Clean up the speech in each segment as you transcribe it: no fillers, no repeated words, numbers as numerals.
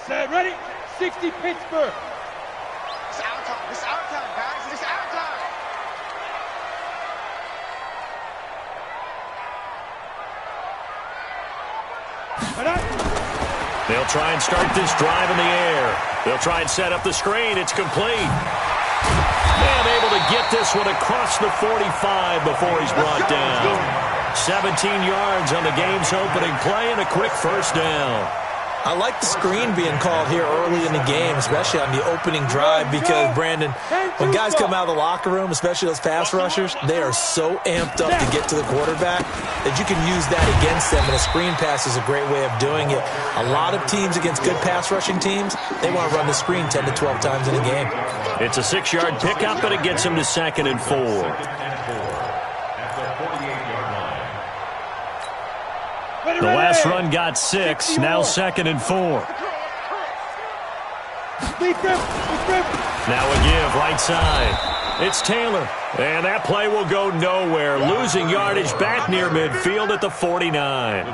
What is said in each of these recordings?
Set, ready? 60 Pittsburgh. It's our time. It's our time, guys. It's our time. They'll try and start this drive in the air. They'll try and set up the screen. It's complete. And able to get this one across the 45 before he's brought down. 17 yards on the game's opening play and a quick first down. I like the screen being called here early in the game, especially on the opening drive, because, Brandon, when guys come out of the locker room, especially those pass rushers, they are so amped up to get to the quarterback that you can use that against them, and a screen pass is a great way of doing it. A lot of teams against good pass rushing teams, they want to run the screen 10 to 12 times in a game. It's a 6-yard pickup, but it gets him to 2nd and 4. The last run got 6, now 2nd and 4. Now a give, right side. It's Taylor, and that play will go nowhere, losing yardage back near midfield at the 49.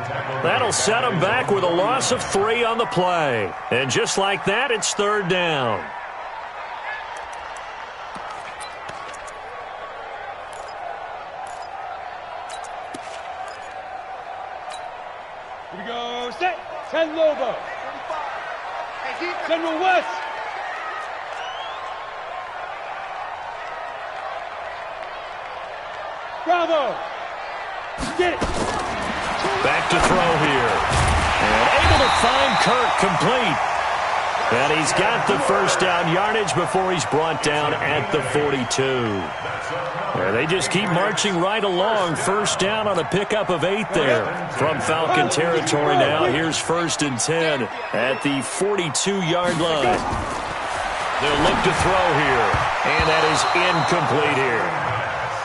That'll set him back with a loss of 3 on the play. And just like that, it's 3rd down. Here we go, set, 10 Lobo. General West. Bravo. Get it. Back to throw here. And able to find Kirk complete. And he's got the first down yardage before he's brought down at the 42. And they just keep marching right along. First down on a pickup of 8 there. From Falcon territory now, here's 1st and 10 at the 42-yard line. They'll look to throw here. And that is incomplete here.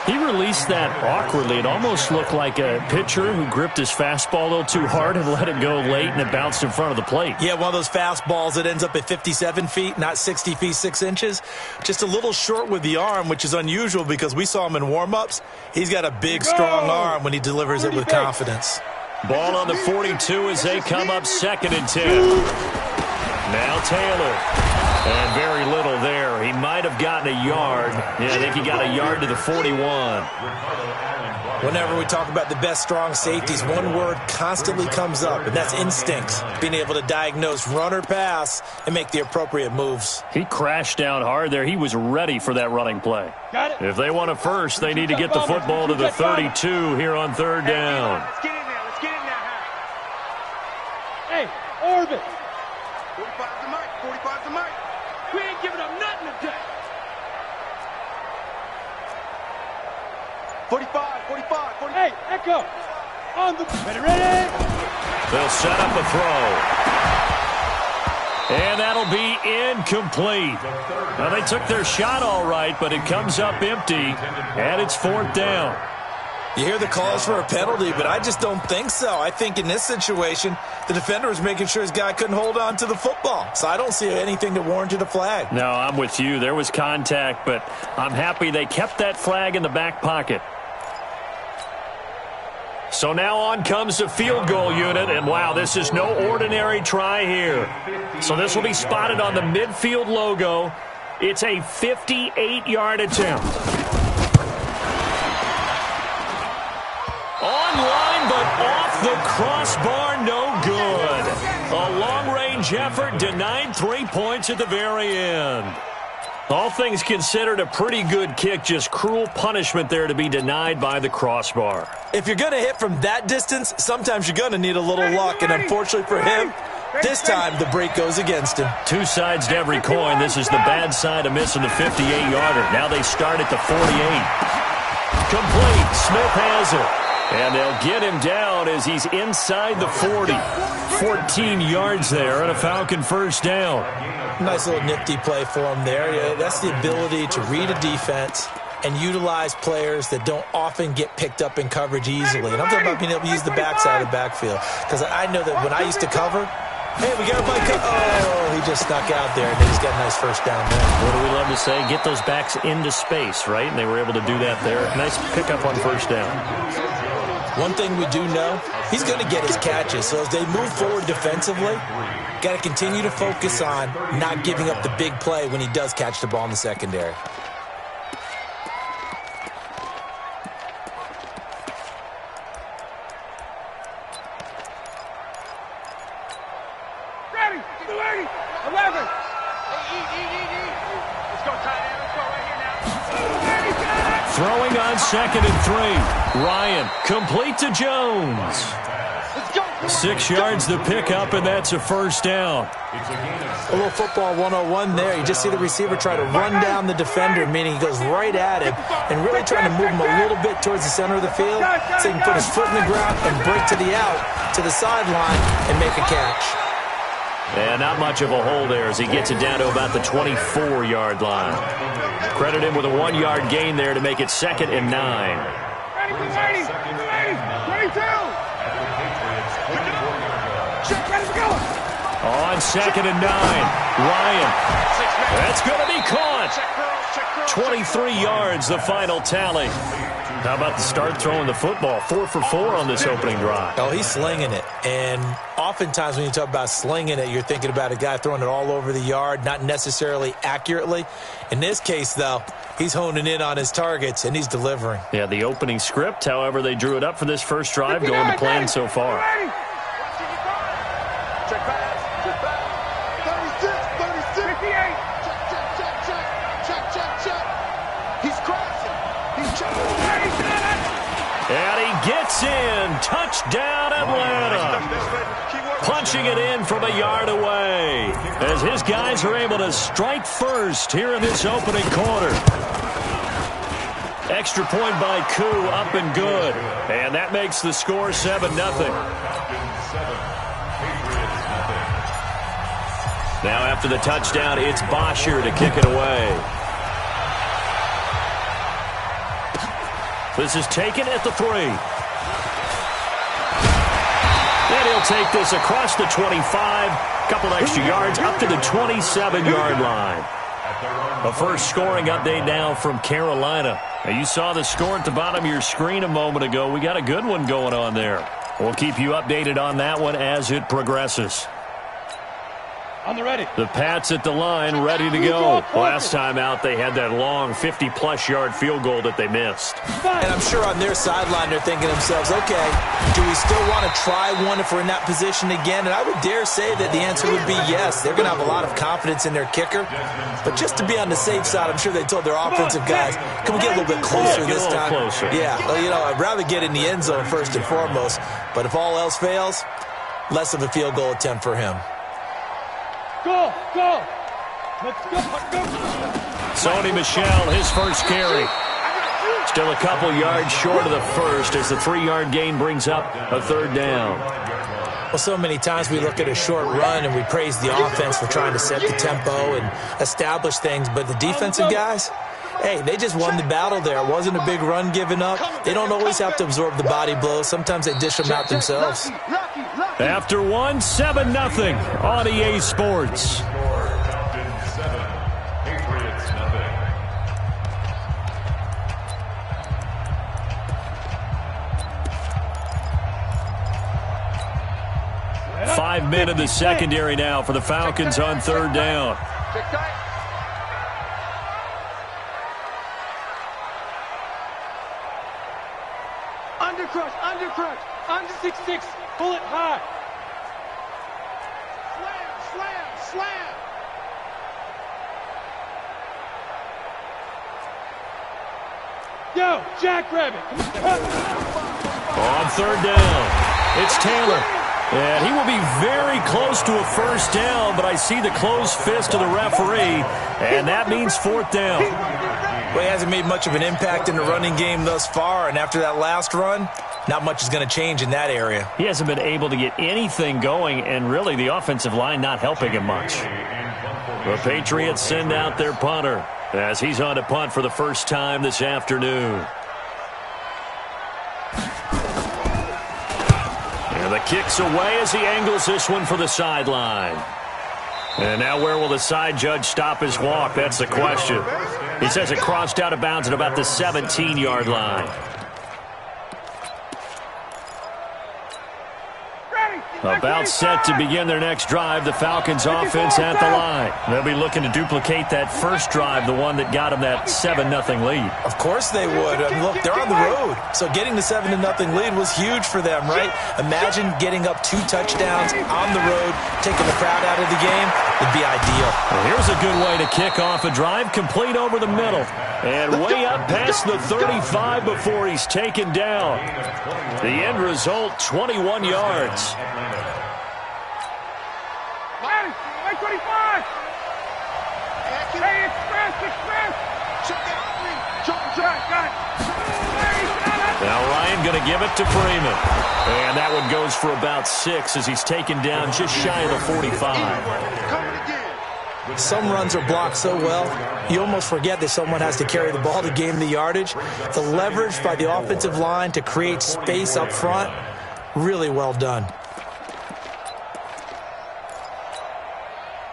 He released that awkwardly. It almost looked like a pitcher who gripped his fastball a little too hard and let it go late, and it bounced in front of the plate. Yeah, one of those fastballs that ends up at 57 feet, not 60 feet 6 inches. Just a little short with the arm, which is unusual because we saw him in warm-ups. He's got a big, strong arm when he delivers it with confidence. Ball on the 42 as they come up 2nd and 10. Now Taylor. And very little there. He might have gotten a yard. Yeah, I think he got a yard to the 41. Whenever we talk about the best strong safeties, one word constantly comes up, and that's instincts. Being able to diagnose run or pass and make the appropriate moves. He crashed down hard there. He was ready for that running play. If they want a first, they need to get the football to the 32 here on 3rd down. Let's get in there. Let's get in there. Hey, orbit. 45 to Mike. 45 to Mike. We ain't giving up nothing today. 45, 45, 45. Hey, Echo. On the ready. They'll set up a throw. And that'll be incomplete. Now, they took their shot all right, but it comes up empty, and it's 4th down. You hear the calls for a penalty, but I just don't think so. I think in this situation, the defender was making sure his guy couldn't hold on to the football. So I don't see anything that warranted a flag. No, I'm with you. There was contact, but I'm happy they kept that flag in the back pocket. So now on comes the field goal unit, and wow, this is no ordinary try here. So this will be spotted on the midfield logo. It's a 58-yard attempt. Online, but off the crossbar, no good. A long-range effort denied 3 points at the very end. All things considered, a pretty good kick, just cruel punishment there to be denied by the crossbar. If you're going to hit from that distance, sometimes you're going to need a little luck, and unfortunately for him, this time the break goes against him. 2 sides to every coin. This is the bad side of missing the 58-yarder. Now they start at the 48. Complete. Smith has it. And they'll get him down as he's inside the 40. 14 yards there and a Falcon first down. Nice little nifty play for him there. Yeah, that's the ability to read a defense and utilize players that don't often get picked up in coverage easily. And I'm talking about being able to use the backside of the backfield. Because I know that when I used to cover, hey, we got everybody oh, he just snuck out there, and he's got a nice first down there. What do we love to say? Get those backs into space, right? And they were able to do that there. Nice pickup on first down. One thing we do know, he's going to get his catches. So as they move forward defensively, Got to continue to focus on not giving up the big play when he does catch the ball in the secondary. Ready, 11. Let's go, tight end. Let's go right here now. Throwing on 2nd and 3. Ryan, complete to Jones. 6 yards the pickup, and that's a first down. A little football 101 there. You just see the receiver try to run down the defender, meaning he goes right at him and really trying to move him a little bit towards the center of the field so he can put his foot in the ground and break to the out, to the sideline, and make a catch. And not much of a hole there as he gets it down to about the 24-yard line. Credit him with a 1-yard gain there to make it 2nd and 9. Ready, 22. On 2nd and 9, Ryan. That's going to be caught. 23 yards, the final tally. How about the start throwing the football? 4 for 4 on this opening drive. Oh, he's slinging it. And oftentimes when you talk about slinging it, you're thinking about a guy throwing it all over the yard, not necessarily accurately. In this case, though, he's honing in on his targets, and he's delivering. Yeah, the opening script, however, they drew it up for this first drive, going to plan so far. Check pass. 36. 58. Check. He's crossing. He's checking. And he gets in. Touchdown, Atlanta. Punching it in from a yard away as his guys are able to strike first here in this opening quarter. Extra point by Koo, up and good. And that makes the score 7-0. Now after the touchdown, it's Bosher to kick it away. This is taken at the 3. And he'll take this across the 25. Couple extra yards up to the 27-yard line. A first scoring update now from Carolina. Now you saw the score at the bottom of your screen a moment ago. We got a good one going on there. We'll keep you updated on that one as it progresses. On the ready. The Pats at the line, ready to go. Last time out, they had that long 50-plus yard field goal that they missed. And I'm sure on their sideline, they're thinking to themselves, okay, do we still want to try one if we're in that position again? And I would dare say that the answer would be yes. They're going to have a lot of confidence in their kicker. But just to be on the safe side, I'm sure they told their offensive guys, can we get a little bit closer this time? Closer. Yeah, well, you know, I'd rather get in the end zone first and foremost. But if all else fails, less of a field goal attempt for him. Go. Let's go. Sony Michel, his first carry. Still a couple yards short of the first as the 3-yard gain brings up a 3rd down. Well, so many times we look at a short run and we praise the offense for trying to set the tempo and establish things, but the defensive guys, hey, they just won the battle there. It wasn't a big run given up. They don't always have to absorb the body blows. Sometimes they dish them out themselves. After 7-0 on EA Sports. Five men in the secondary now for the Falcons on 3rd down. Undercrush, under 6'6", pull it high. Slam. Yo, jackrabbit. On 3rd down, it's Taylor. And he will be very close to a first down, but I see the closed fist of the referee, and that means 4th down. Well, he hasn't made much of an impact in the running game thus far, and after that last run, not much is going to change in that area. He hasn't been able to get anything going, and really the offensive line not helping him much. The Patriots send out their punter as he's on to punt for the first time this afternoon. And the kick's away as he angles this one for the sideline. And now where will the side judge stop his walk? That's the question. He says it crossed out of bounds at about the 17-yard line. Ready. About set to begin their next drive, the Falcons offense at the line. They'll be looking to duplicate that first drive, the one that got them that 7-0 lead. Of course they would. I mean, look, they're on the road. So getting the 7-0 lead was huge for them, right? Imagine getting up 2 touchdowns on the road, taking the crowd out of the game. It'd be ideal. Well, here's a good way to kick off a drive, complete over the middle. And way up past the 35 before he's taken down. The end result, 21 yards. 25! Hey, express! Now Ryan going to give it to Freeman. And that one goes for about 6 as he's taken down just shy of the 45. Some runs are blocked so well, you almost forget that someone has to carry the ball to gain the yardage. The leverage by the offensive line to create space up front, really well done.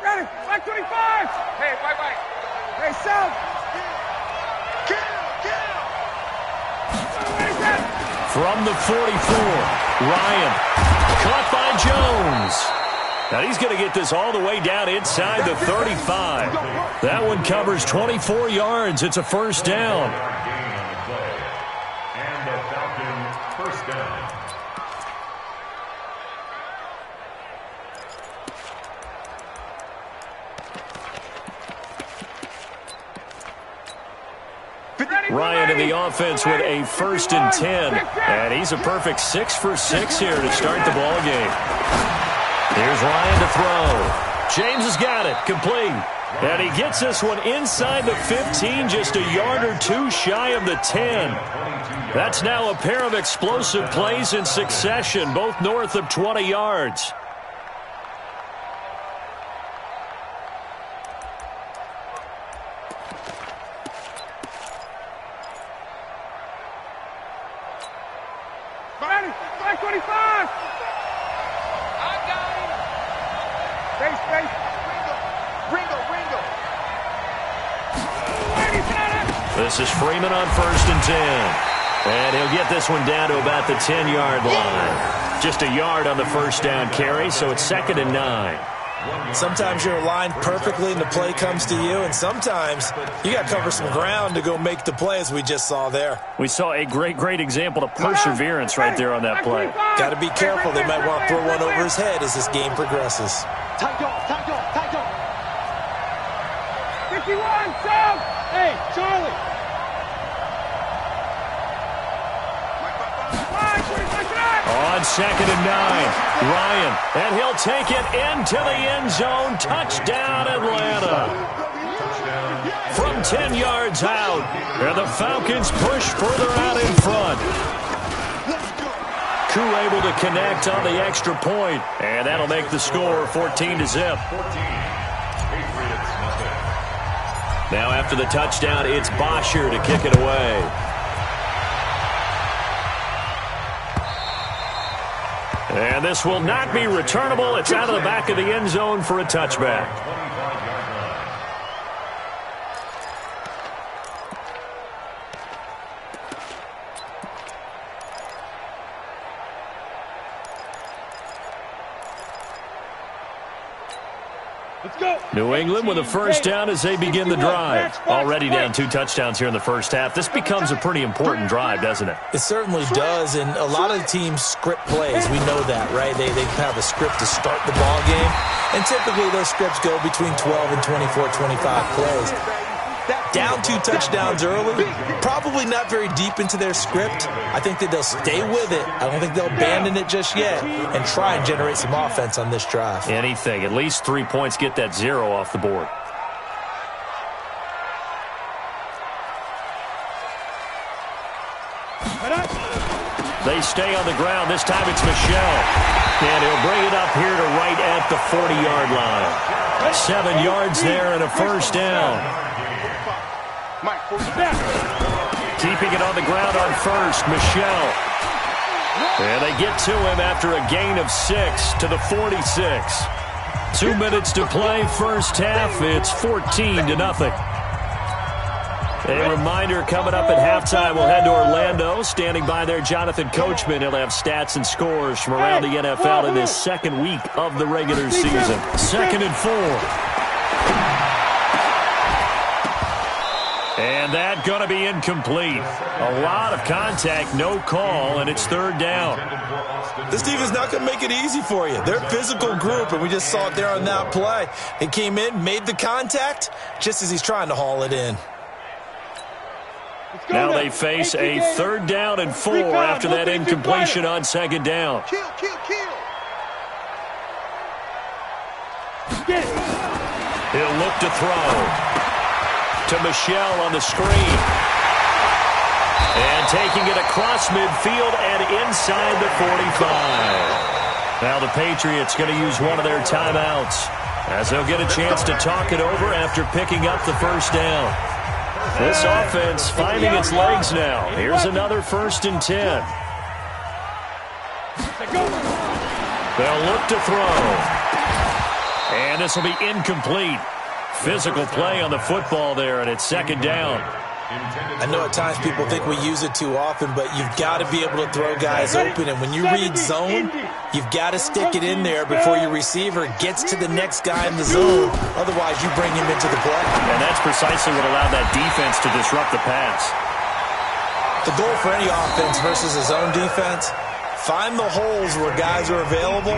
Ready, 25! Hey, white. Hey, South! From the 44, Ryan, caught by Jones. Now he's going to get this all the way down inside the 35. That one covers 24 yards. It's a first down. And the Falcons first down. Ryan in the offense with a 1st and 10. And he's a perfect 6 for 6 here to start the ball game. Here's Ryan to throw. James has got it. Complete. And he gets this one inside the 15, just a yard or 2 shy of the 10. That's now a pair of explosive plays in succession, both north of 20 yards. This is Freeman on 1st and 10. And he'll get this one down to about the 10-yard line. Just a yard on the first down carry, so it's 2nd and 9. Sometimes you're aligned perfectly and the play comes to you, and sometimes you got to cover some ground to go make the play, as we just saw there. We saw a great example of perseverance right there on that play. Got to be careful. They might want to throw one over his head as this game progresses. 51, South! Hey, Charlie! On 2nd and 9, Ryan, and he'll take it into the end zone. Touchdown, Atlanta. From 10 yards out, and the Falcons push further out in front. Koo able to connect on the extra point, and that'll make the score 14-0. Now after the touchdown, it's Bosher to kick it away. And this will not be returnable. It's out of the back of the end zone for a touchback. Let's go. New England with a first down as they begin the drive. Already down 2 touchdowns here in the first half. This becomes a pretty important drive, doesn't it? It certainly does, and a lot of teams script plays. We know that, right? They have a script to start the ball game, and typically those scripts go between 12 and 24, 25 plays. Down 2 touchdowns early, probably not very deep into their script. I think that they'll stay with it. I don't think they'll abandon it just yet and try and generate some offense on this drive. Anything. At least 3 points, get that 0 off the board. They stay on the ground. This time it's Michel. And he'll bring it up here to right at the 40-yard line. 7 yards there and a first down. Keeping it on the ground on first, Michel. And they get to him after a gain of 6 to the 46. 2 minutes to play first half. It's 14-0. A reminder coming up at halftime, we'll head to Orlando. Standing by there, Jonathan Coachman. He'll have stats and scores from around the NFL in this second week of the regular season. 2nd and 4. And that going to be incomplete. A lot of contact, no call, and it's 3rd down. This defense not going to make it easy for you. They're a physical group, and we just saw it there on that play. He came in, made the contact, just as he's trying to haul it in. Now they face a 3rd down and 4 after that incompletion on 2nd down. Kill. He'll look to throw to Michelle on the screen. And taking it across midfield and inside the 45. Now the Patriots going to use one of their timeouts as they'll get a chance to talk it over after picking up the 1st down. This offense finding its legs now. Here's another 1st and 10. They'll look to throw. And this will be incomplete. Physical play on the football there, and it's 2nd down. I know at times people think we use it too often, but you've got to be able to throw guys open. And when you read zone, you've got to stick it in there before your receiver gets to the next guy in the zone. Otherwise, you bring him into the play. And that's precisely what allowed that defense to disrupt the pass. The goal for any offense versus a zone defense, find the holes where guys are available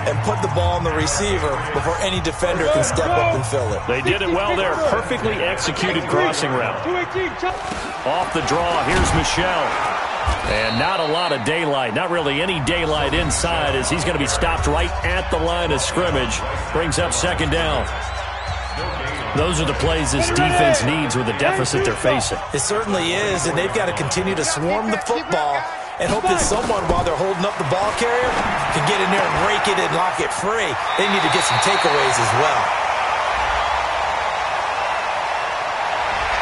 and put the ball on the receiver before any defender can step up and fill it. They did it well there. Perfectly executed crossing route. Off the draw, here's Michelle. And not a lot of daylight. Not really any daylight inside as he's going to be stopped right at the line of scrimmage. Brings up 2nd down. Those are the plays this defense needs with the deficit they're facing. It certainly is, and they've got to continue to swarm the football and hope that someone, while they're holding up the ball carrier, can get in there and rake it and lock it free. They need to get some takeaways as well.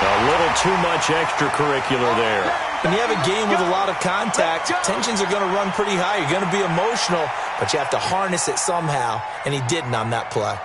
A little too much extracurricular there. When you have a game with a lot of contact, tensions are going to run pretty high. You're going to be emotional, but you have to harness it somehow, and he didn't on that play.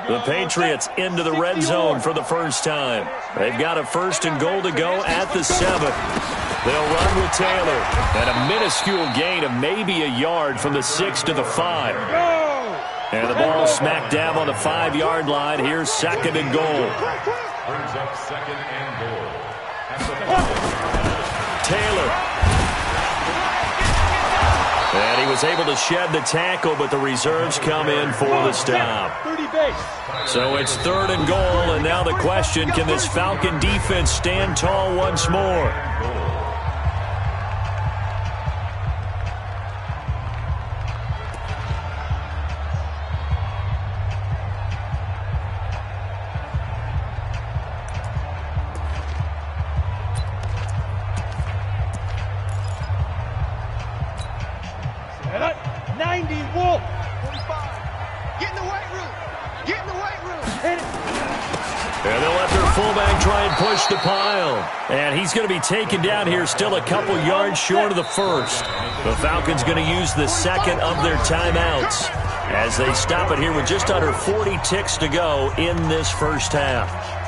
The Patriots into the red zone for the first time. They've got a 1st and goal to go at the 7. They'll run with Taylor. And a minuscule gain of maybe a yard from the 6 to the 5. And the ball smack dab on the 5-yard line. Here's 2nd and goal. Brings up 2nd and goal. Taylor. And he was able to shed the tackle, but the reserves come in for the stop. So it's 3rd and goal, and now the question, can this Falcon defense stand tall once more? And they'll let their fullback try and push the pile. And he's going to be taken down here, still a couple yards short of the 1st. The Falcons going to use the 2nd of their timeouts as they stop it here with just under 40 ticks to go in this 1st half.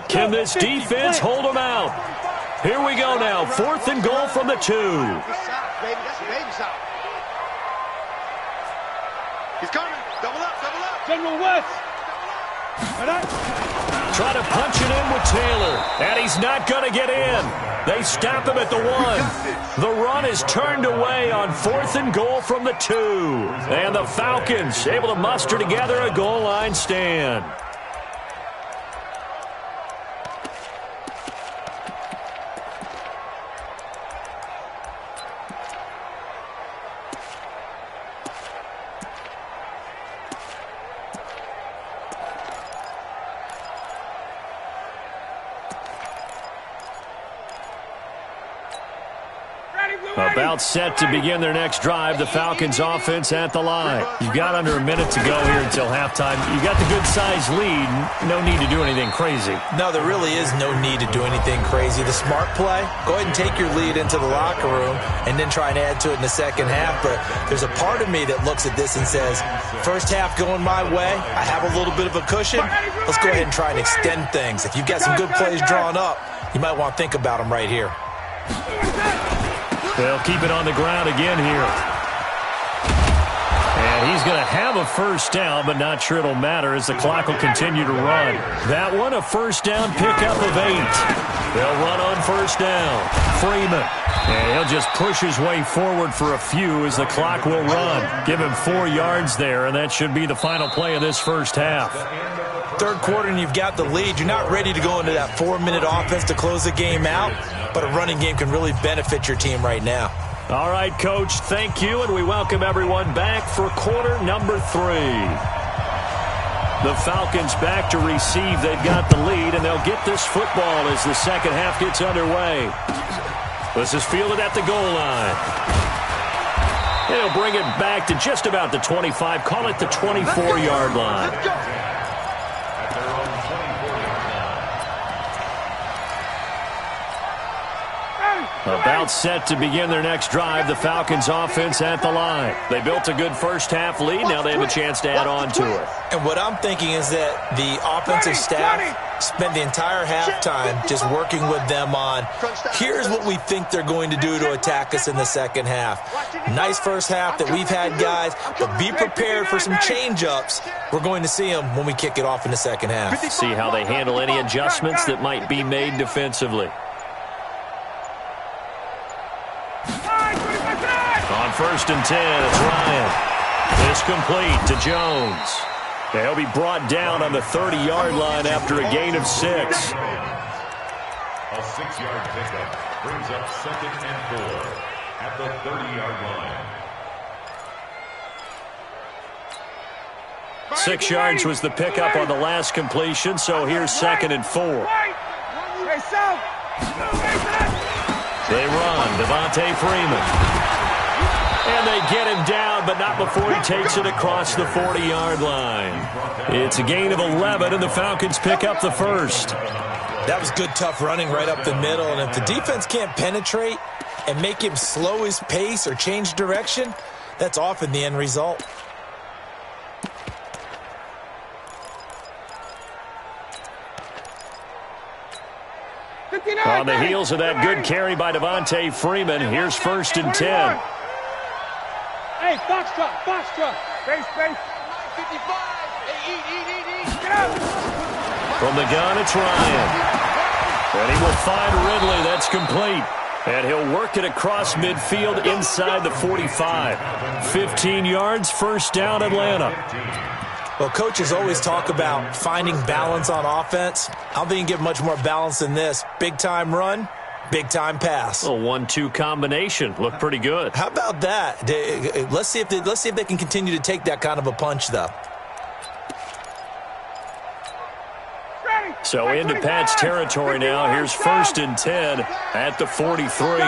Can this defense hold them out? Here we go now. 4th and goal from the 2. He's coming. Double up. General West. Try to punch it in with Taylor. And he's not going to get in. They stop him at the 1. The run is turned away on 4th and goal from the 2. And the Falcons able to muster together a goal line stand. About set to begin their next drive, the Falcons offense at the line. You've got under a minute to go here until halftime. You've got the good-sized lead. No need to do anything crazy. No, there really is no need to do anything crazy. The smart play, go ahead and take your lead into the locker room and then try and add to it in the second half. But there's a part of me that looks at this and says, first half going my way, I have a little bit of a cushion. Let's go ahead and try and extend things. If you've got some good plays drawn up, you might want to think about them right here. They'll keep it on the ground again here. And he's going to have a first down, but not sure it'll matter as the clock will continue to run. That one, a first down pickup of 8. They'll run on first down. Freeman. And he'll just push his way forward for a few as the clock will run. Give him 4 yards there, and that should be the final play of this first half. Third quarter and you've got the lead. You're not ready to go into that 4-minute offense to close the game out, but a running game can really benefit your team right now. All right, Coach, thank you, and we welcome everyone back for quarter number 3. The Falcons back to receive. They've got the lead, and they'll get this football as the second half gets underway. This is fielded at the goal line. They'll bring it back to just about the 25, call it the 24-yard line. About set to begin their next drive, the Falcons offense at the line. They built a good first half lead. Now they have a chance to add on to it. And what I'm thinking is that the offensive staff spent the entire halftime just working with them on, here's what we think they're going to do to attack us in the second half. Nice first half that we've had, guys, but be prepared for some change-ups. We're going to see them when we kick it off in the second half. See how they handle any adjustments that might be made defensively. On first and 10, it's Ryan. It's complete to Jones. They'll be brought down on the 30-yard line after a gain of 6. A 6-yard pickup brings up 2nd and 4 at the 30-yard line. 6 yards was the pickup on the last completion, so here's 2nd and 4. They run, Devontae Freeman. And they get him down, but not before he takes it across the 40-yard line. It's a gain of 11, and the Falcons pick up the first. That was good, tough running right up the middle, and if the defense can't penetrate and make him slow his pace or change direction, that's often the end result. On the heels of that good carry by Devontae Freeman, here's 1st and 10. Hey, box truck. Base. 55. Hey, eat. Get out. From the gun, it's Ryan. And he will find Ridley. That's complete. And he'll work it across midfield inside the 45. 15 yards, first down, Atlanta. Well, coaches always talk about finding balance on offense. I don't think you can get much more balance than this. Big-time run, big-time pass. A 1-2 combination. Looked pretty good. How about that? Let's see if they can continue to take that kind of a punch, though. So into Pat's territory now. Here's 1st and 10 at the 43.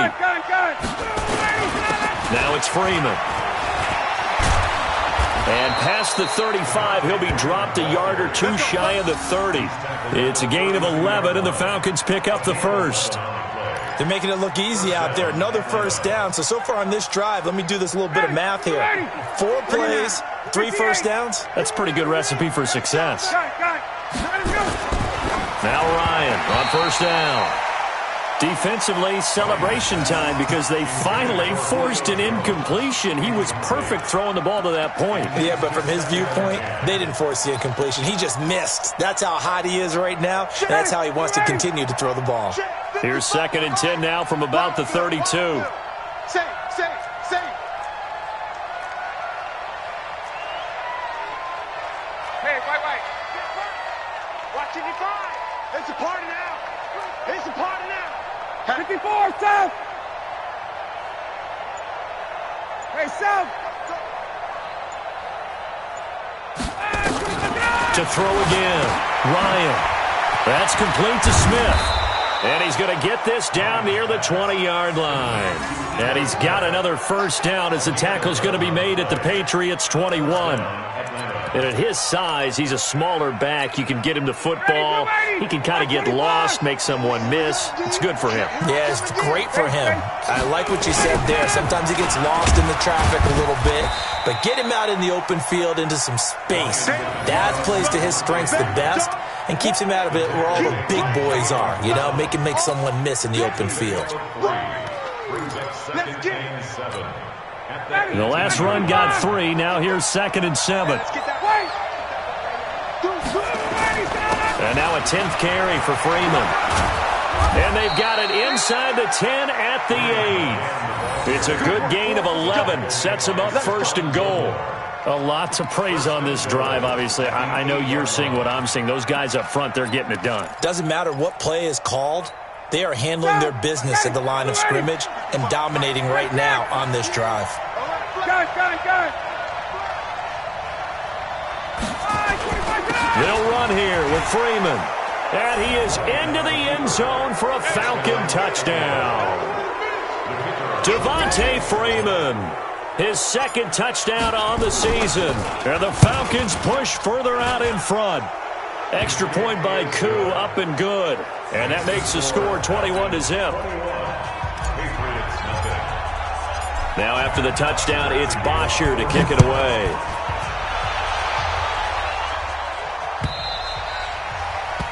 Now it's Freeman. And past the 35, he'll be dropped a yard or 2 shy of the 30. It's a gain of 11, and the Falcons pick up the first. They're making it look easy out there. Another first down. So far on this drive, let me do this little bit of math here. 4 plays, 3 first downs. That's a pretty good recipe for success. Now Ryan on first down. Defensively, celebration time because they finally forced an incompletion. He was perfect throwing the ball to that point. Yeah, but from his viewpoint, they didn't force the incompletion. He just missed. That's how hot he is right now, and that's how he wants to continue to throw the ball. Here's 2nd and 10 now from about the 32. Safe. Hey, wait. Watch it, 5. It's a party now. 54, South. Hey, South. To throw again. Ryan. That's complete to Smith. And he's going to get this down near the 20-yard line. And he's got another first down as the tackle's going to be made at the Patriots' 21. And at his size, he's a smaller back. You can get him the football. He can kind of get lost, make someone miss. It's good for him. Yeah, it's great for him. I like what you said there. Sometimes he gets lost in the traffic a little bit, but get him out in the open field into some space. That plays to his strengths the best and keeps him out of it where all the big boys are. You know, make him make someone miss in the open field. The last run got 3. Now here's 2nd and 7. And now a 10th carry for Freeman. And they've got it inside the 10 at the 8. It's a good gain of 11. Sets him up 1st and goal. A lot to praise on this drive, obviously. I know you're seeing what I'm seeing. Those guys up front, they're getting it done. Doesn't matter what play is called. They are handling their business at the line of scrimmage and dominating right now on this drive. They'll run here with Freeman. And he is into the end zone for a Falcon touchdown. Devontae Freeman, his 2nd touchdown on the season. And the Falcons push further out in front. Extra point by Koo, up and good. And that makes the score 21-0. Now after the touchdown, it's Bosher to kick it away.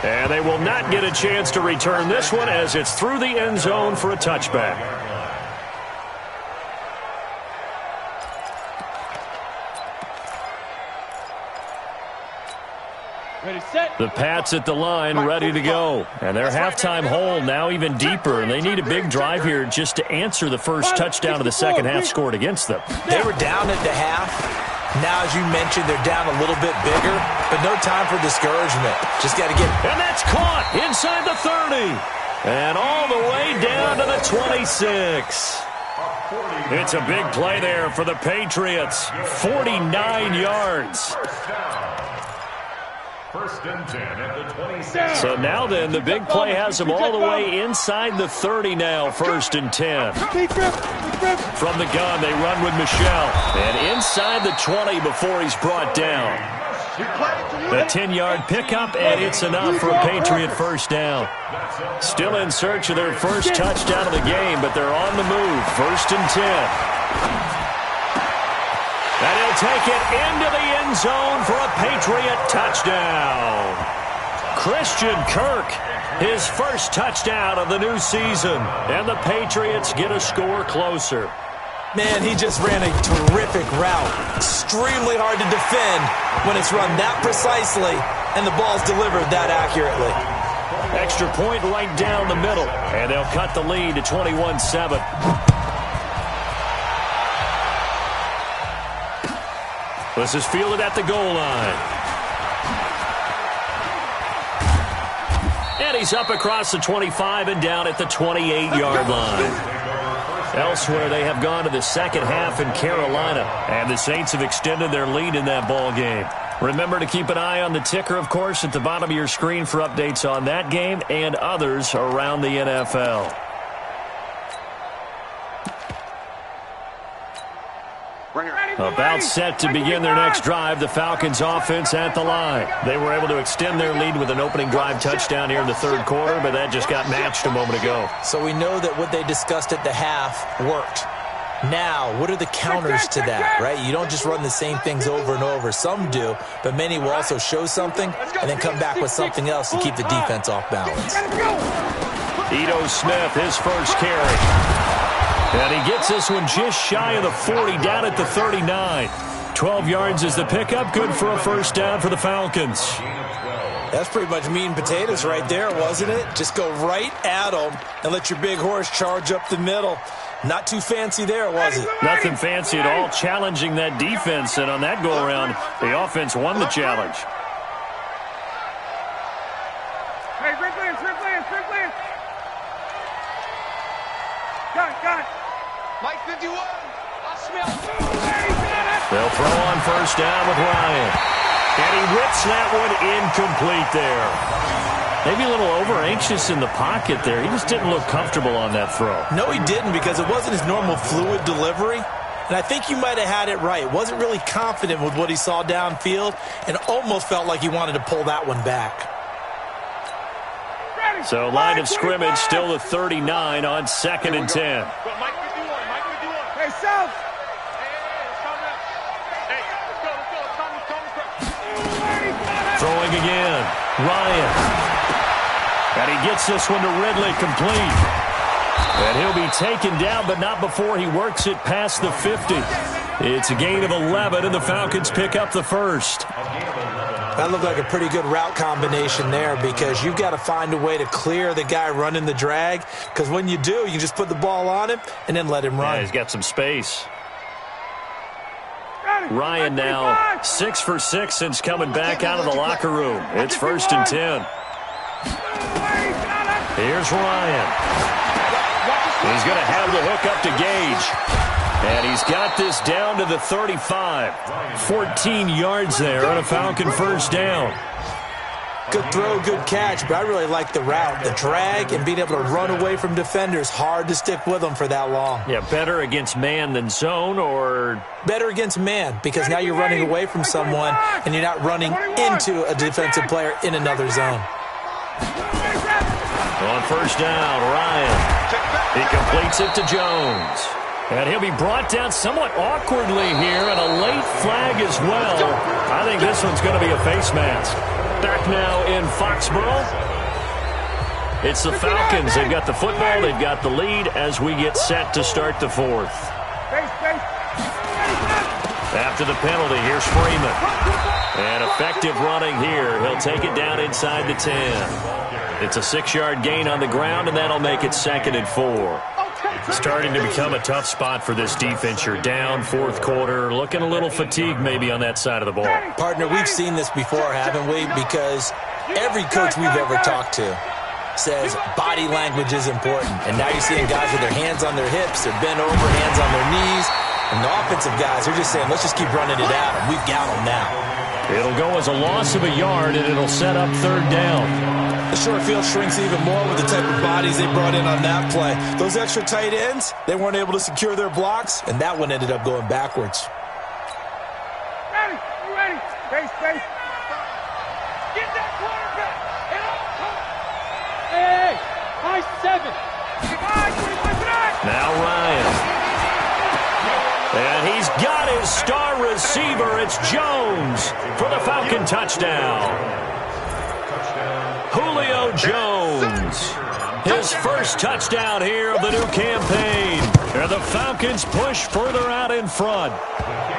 And they will not get a chance to return this one as it's through the end zone for a touchback. The Pats at the line, ready to go. And their halftime hole now even deeper, and they need a big drive here just to answer the first touchdown of the second half scored against them. They were down at the half. Now, as you mentioned, they're down a little bit bigger, but no time for discouragement. Just got to get... And that's caught inside the 30. And all the way down to the 26. It's a big play there for the Patriots. 49 yards. 1st and 10 at the 26. So now then, the big play has them all the way inside the 30 now, 1st and 10. From the gun, they run with Michelle. And inside the 20 before he's brought down. The 10-yard pickup, and it's enough for a Patriot first down. Still in search of their first touchdown of the game, but they're on the move. 1st and 10. And he'll take it into the end zone for a Patriot touchdown. Christian Kirk, his first touchdown of the new season. And the Patriots get a score closer. Man, he just ran a terrific route. Extremely hard to defend when it's run that precisely and the ball's delivered that accurately. Extra point right down the middle. And they'll cut the lead to 21-7. This is fielded at the goal line. And he's up across the 25 and down at the 28-yard line. Elsewhere, they have gone to the second half in Carolina, and the Saints have extended their lead in that ball game. Remember to keep an eye on the ticker, of course, at the bottom of your screen for updates on that game and others around the NFL. About set to begin their next drive, the Falcons offense at the line. They were able to extend their lead with an opening drive touchdown here in the third quarter, but that just got matched a moment ago. So we know that what they discussed at the half worked. Now, what are the counters to that, right? You don't just run the same things over and over. Some do, but many will also show something and then come back with something else to keep the defense off balance. Ito Smith, his first carry. And he gets this one just shy of the 40, down at the 39. 12 yards is the pickup, good for a first down for the Falcons. That's pretty much meat and potatoes right there, wasn't it? Just go right at them and let your big horse charge up the middle. Not too fancy there, was it? Nothing fancy at all, challenging that defense, and on that go-around, the offense won the challenge. Hey, Rick Lance. Got it. Mike 51. I'll smell. They'll throw on first down with Ryan. And he rips that one incomplete there. Maybe a little over-anxious in the pocket there. He just didn't look comfortable on that throw. No, he didn't, because it wasn't his normal fluid delivery. And I think you might have had it right. Wasn't really confident with what he saw downfield and almost felt like he wanted to pull that one back. So line of scrimmage still the 39 on 2nd and 10. Hey, South. Throwing again. Ryan. And he gets this one to Ridley complete. And he'll be taken down, but not before he works it past the 50. It's a gain of 11, and the Falcons pick up the first. That looked like a pretty good route combination there, because you've got to find a way to clear the guy running the drag, because when you do, you just put the ball on him and then let him run. Yeah, he's got some space. Ryan now 6 for 6 since coming back out of the locker room. It's 1st and 10. Here's Ryan. He's going to have the hook up to Gage. And he's got this down to the 35. 14 yards there on a Falcon first down. Good throw, good catch, but I really like the route. The drag and being able to run away from defenders, hard to stick with them for that long. Yeah, better against man than zone, or? Better against man, because now you're running away from someone and you're not running into a defensive player in another zone. On first down, Ryan. He completes it to Jones. And he'll be brought down somewhat awkwardly here, and a late flag as well. I think this one's going to be a face mask. Back now in Foxborough. It's the Falcons. They've got the football. They've got the lead as we get set to start the 4th. After the penalty, here's Freeman. And effective running here. He'll take it down inside the 10. It's a 6-yard gain on the ground, and that'll make it 2nd and 4. Starting to become a tough spot for this defense. You're down 4th quarter, looking a little fatigued maybe on that side of the ball. Partner, we've seen this before, haven't we? Because every coach we've ever talked to says body language is important. And now you're seeing guys with their hands on their hips, they're bent over, hands on their knees. And the offensive guys are just saying, let's just keep running it at them. We've got them now. It'll go as a loss of a yard, and it'll set up 3rd down. The short field shrinks even more with the type of bodies they brought in on that play. Those extra tight ends, they weren't able to secure their blocks, and that one ended up going backwards. Ready, you ready? Face. Get that quarterback. Hey, high 7. Now Ryan. And he's got his star receiver. It's Jones for the Falcon touchdown. Julio Jones, his first touchdown here of the new campaign. And the Falcons push further out in front.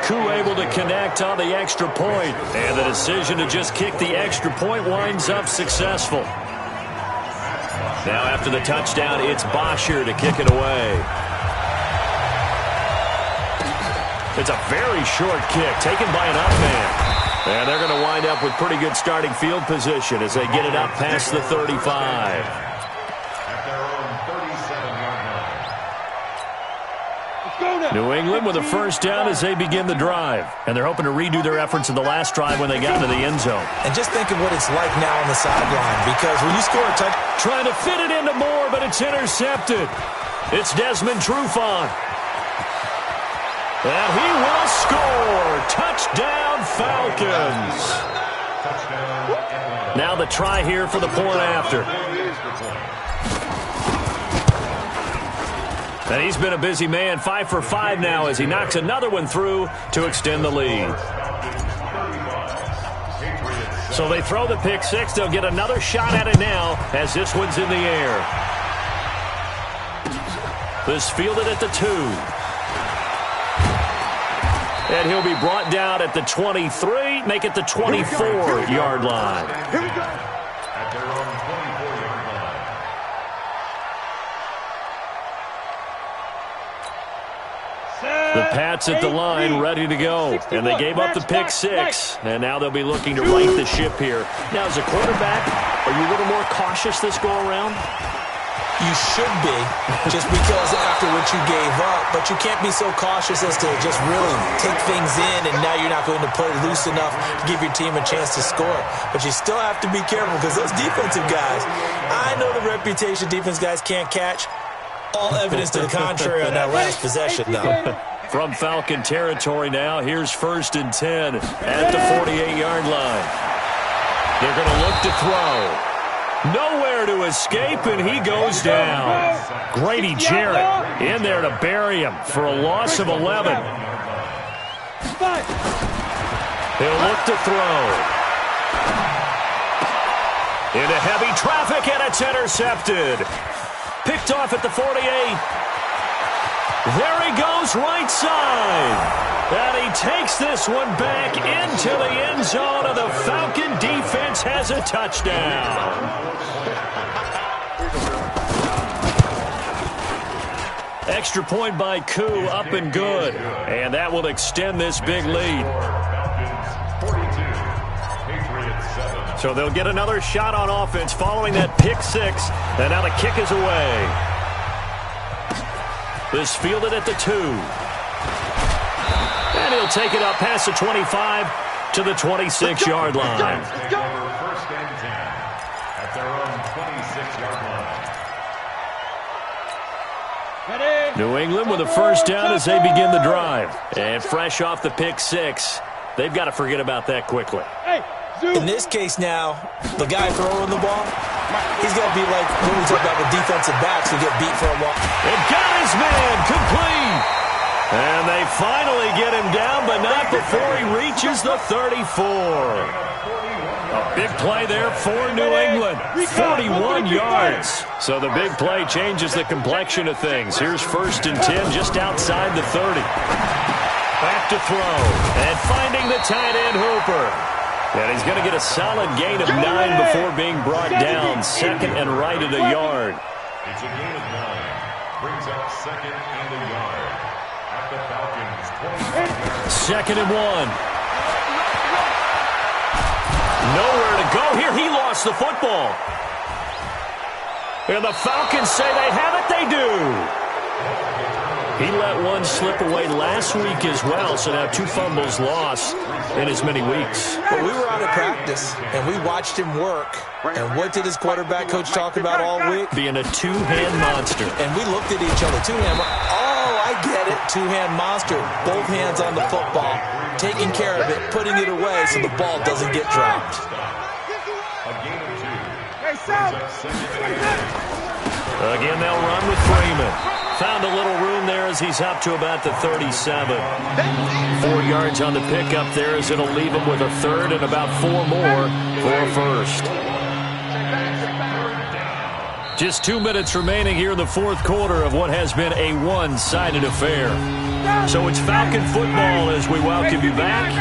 Koo able to connect on the extra point. And the decision to just kick the extra point winds up successful. Now after the touchdown, it's Bosher to kick it away. It's a very short kick taken by an up man. And they're going to wind up with pretty good starting field position as they get it up past the 35. At their own 37-yard line. New England with a first down as they begin the drive. And they're hoping to redo their efforts in the last drive when they got into the end zone. And just think of what it's like now on the sideline, because when you score a touchdown, Trying to fit it into Moore, but it's intercepted. It's Desmond Trufant. And he will score. Touchdown, Falcons. Now the try here for the point after. And he's been a busy man, 5 for 5 now as he knocks another one through to extend the lead. So they throw the pick six. They'll get another shot at it now as this one's in the air. This fielded at the 2. And he'll be brought down at the 23, make it the 24-yard line. Here we go. At their own 24-yard line. The Pats at the line, ready to go. And they gave up the pick six. And now they'll be looking to right the ship here. Now, as a quarterback, are you a little more cautious this go-around? You should be, just because after what you gave up, but you can't be so cautious as to just really take things in, and now you're not going to play loose enough to give your team a chance to score. But you still have to be careful, because those defensive guys, I know the reputation defense guys can't catch. All evidence to the contrary on that last possession, though. From Falcon territory now, here's 1st and 10 at the 48-yard line. They're going to look to throw. Nowhere to escape, and he goes down. Grady Jarrett in there to bury him for a loss of 11. He'll look to throw. Into heavy traffic, and it's intercepted. Picked off at the 48. There he goes, right side. And he takes this one back into the end zone, and the Falcon defense has a touchdown. Extra point by Koo, up and good. And that will extend this big lead. So they'll get another shot on offense following that pick six. And now the kick is away. This fielded at the 2. And he'll take it up past the 25 to the 26-yard line. First and 10 at their own 26-yard line. New England with a first down as they begin the drive. And fresh off the pick six, they've got to forget about that quickly. In this case now, the guy throwing the ball, he's got to be like when we talk about the defensive backs who get beat for a while. It got his man complete. And they finally get him down, but not before he reaches the 34. A big play there for New England. 41 yards. So the big play changes the complexion of things. Here's 1st and 10 just outside the 30. Back to throw. And finding the tight end Hooper. And he's going to get a solid gain of 9 before being brought down. 2nd and right at a yard. It's a gain of 9. Brings up 2nd and a yard. At the Falcons' 2nd and 1. Nowhere to go here. He lost the football. And the Falcons say they have it. They do. He let one slip away last week as well, so now 2 fumbles lost in as many weeks. But we were out of practice, and we watched him work. And what did his quarterback coach talk about all week? Being a 2-hand monster. And we looked at each other. 2-hand. Oh, I get it. 2-hand monster. Both hands on the football. Taking care of it, putting it away so the ball doesn't get dropped. Again, they'll run with Freeman. Found a little room there as he's up to about the 37. 4 yards on the pickup there as it'll leave him with a 3rd and about 4 more for a 1st. Just 2 minutes remaining here in the 4th quarter of what has been a one-sided affair. So it's Falcon football as we welcome you back.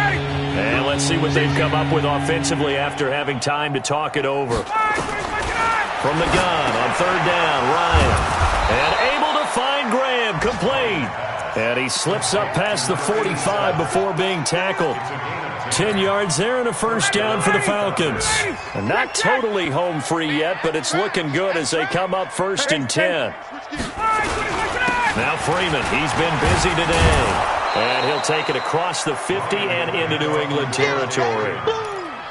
And let's see what they've come up with offensively after having time to talk it over. From the gun on 3rd down, Ryan. And able to find Graham, complete. And he slips up past the 45 before being tackled. 10 yards there and a 1st down for the Falcons. And not totally home free yet, but it's looking good as they come up 1st and 10. Now Freeman, he's been busy today. And he'll take it across the 50 and into New England territory.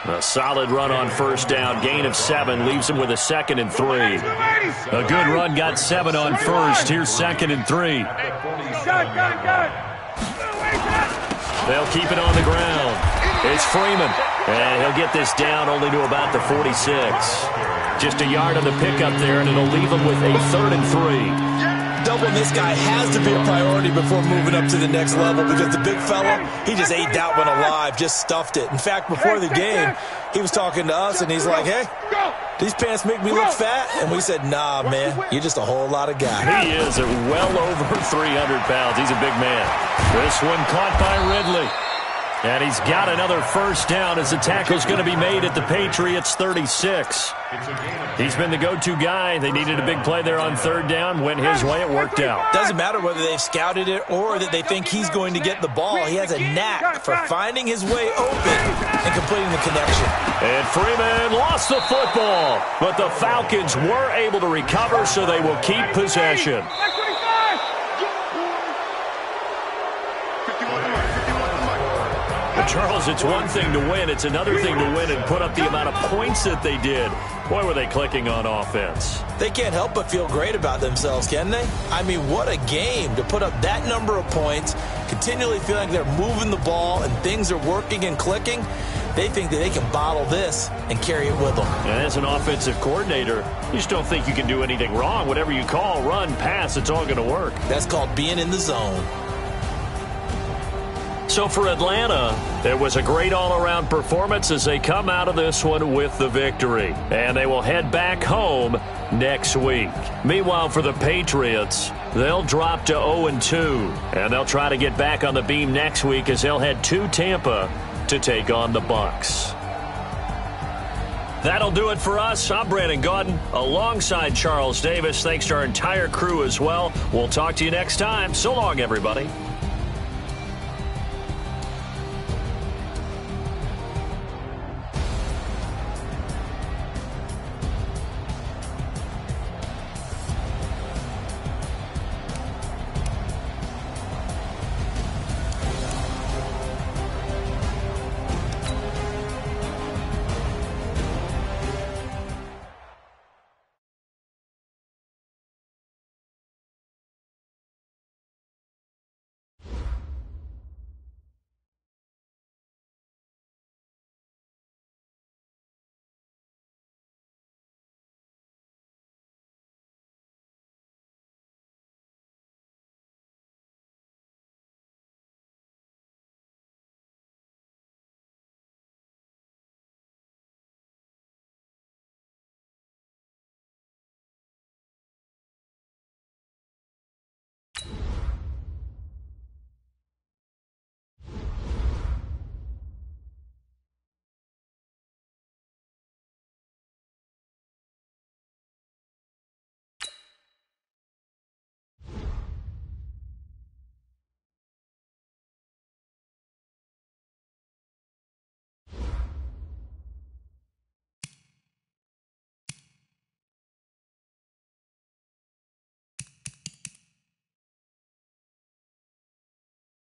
A solid run on 1st down. Gain of 7 leaves him with a 2nd and 3. A good run got 7 on 1st. Here's 2nd and 3. They'll keep it on the ground. It's Freeman. And he'll get this down only to about the 46. Just a yard on the pickup there, and it'll leave him with a 3rd and 3. Doubling this guy has to be a priority before moving up to the next level, because the big fella, he just ate that one alive, just stuffed it. In fact, before the game, he was talking to us, and he's like, hey, these pants make me look fat. And we said, nah, man, you're just a whole lot of guy. He is at well over 300 pounds. He's a big man. This one caught by Ridley. And he's got another first down as the tackle's going to be made at the Patriots' 36. He's been the go-to guy. They needed a big play there on third down. Went his way. It worked out. Doesn't matter whether they've scouted it or that they think he's going to get the ball. He has a knack for finding his way open and completing the connection. And Freeman lost the football, but the Falcons were able to recover, so they will keep possession. Charles, it's one thing to win. It's another thing to win and put up the amount of points that they did. Boy, were they clicking on offense. They can't help but feel great about themselves, can they? I mean, what a game to put up that number of points, continually feeling like they're moving the ball and things are working and clicking. They think that they can bottle this and carry it with them. And as an offensive coordinator, you just don't think you can do anything wrong. Whatever you call, run, pass, it's all going to work. That's called being in the zone. So for Atlanta, it was a great all-around performance as they come out of this one with the victory. And they will head back home next week. Meanwhile, for the Patriots, they'll drop to 0-2. And they'll try to get back on the beam next week as they'll head to Tampa to take on the Bucs. That'll do it for us. I'm Brandon Gaudin alongside Charles Davis. Thanks to our entire crew as well. We'll talk to you next time. So long, everybody.